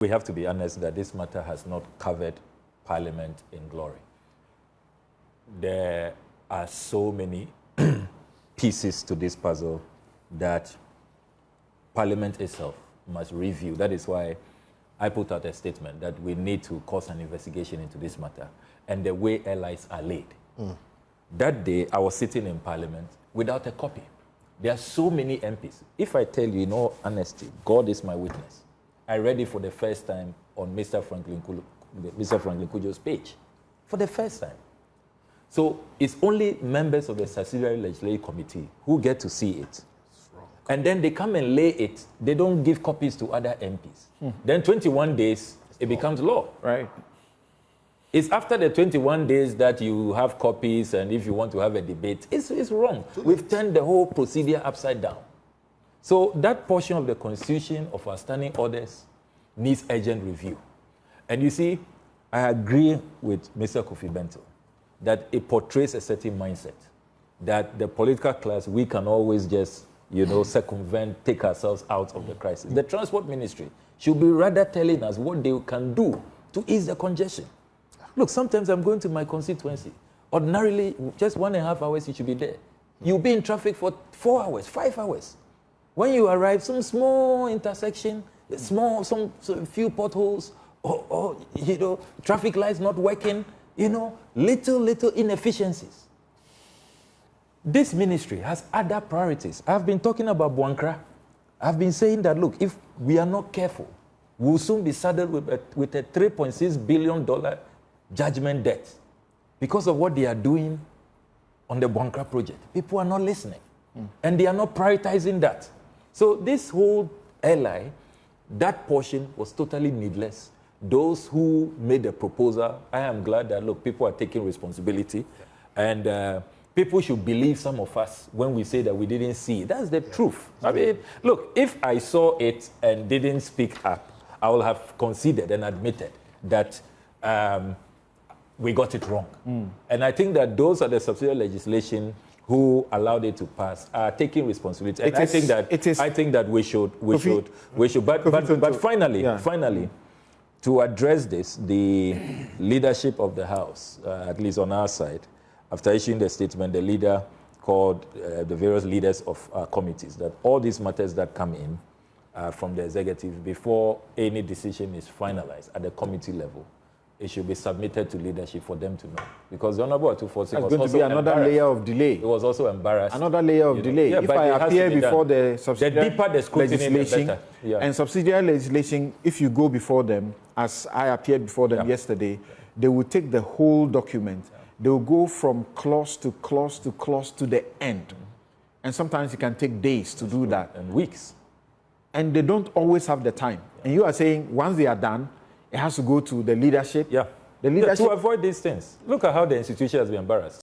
We have to be honest that this matter has not covered Parliament in glory. There are so many pieces to this puzzle that Parliament itself must review. That is why I put out a statement that we need to cause an investigation into this matter and the way airlines are laid. That day, I was sitting in Parliament without a copy. There are so many MPs. If I tell you in all honesty, God is my witness, I read it for the first time on Mr. Franklin Kujo's page. For the first time. So it's only members of the Subsidiary Legislative Committee who get to see it. And then they come and lay it. They don't give copies to other MPs. Then 21 days, it becomes law. Right. It's after the 21 days that you have copies, and if you want to have a debate, it's wrong. We've turned the whole procedure upside down. So that portion of the Constitution of our standing orders needs urgent review. And you see, I agree with Mr. Kofi Bento that it portrays a certain mindset, that the political class, we can always just, circumvent, take ourselves out of the crisis. The Transport Ministry should be rather telling us what they can do to ease the congestion. Look, sometimes I'm going to my constituency. Ordinarily, just 1.5 hours, you should be there. You'll be in traffic for 4 hours, 5 hours. When you arrive, some small intersection, some few potholes, or traffic lights not working, little inefficiencies. This ministry has other priorities. I've been talking about Buankra. I've been saying that, look, if we are not careful, we'll soon be saddled with a $3.6 billion judgment debt because of what they are doing on the Buankra project. People are not listening, and they are not prioritizing that. So this whole airline, that portion was totally needless. Those who made the proposal, I am glad that, look, people are taking responsibility, and people should believe some of us when we say that we didn't see it. That's the truth. I mean, look, if I saw it and didn't speak up, I will have conceded and admitted that we got it wrong. And I think that those are the subsidiary legislation who allowed it to pass are taking responsibility. And I think that we should. But finally, to address this, the leadership of the House, at least on our side, after issuing the statement, the leader called the various leaders of our committees that all these matters that come in from the executive, before any decision is finalized at the committee level, it should be submitted to leadership for them to know. Because the Honorable Atufosi was going to be another layer of delay. He was also embarrassed. Another layer of delay. Yeah, if I appear before the subsidiary legislation, and subsidiary legislation, if you go before them, as I appeared before them yesterday, they will take the whole document. They will go from clause to clause to clause to the end. And sometimes it can take days to do that. And weeks. And they don't always have the time. And you are saying once they are done, it has to go to the leadership. Yeah. The leadership to avoid these things. Look at how the institution has been embarrassed.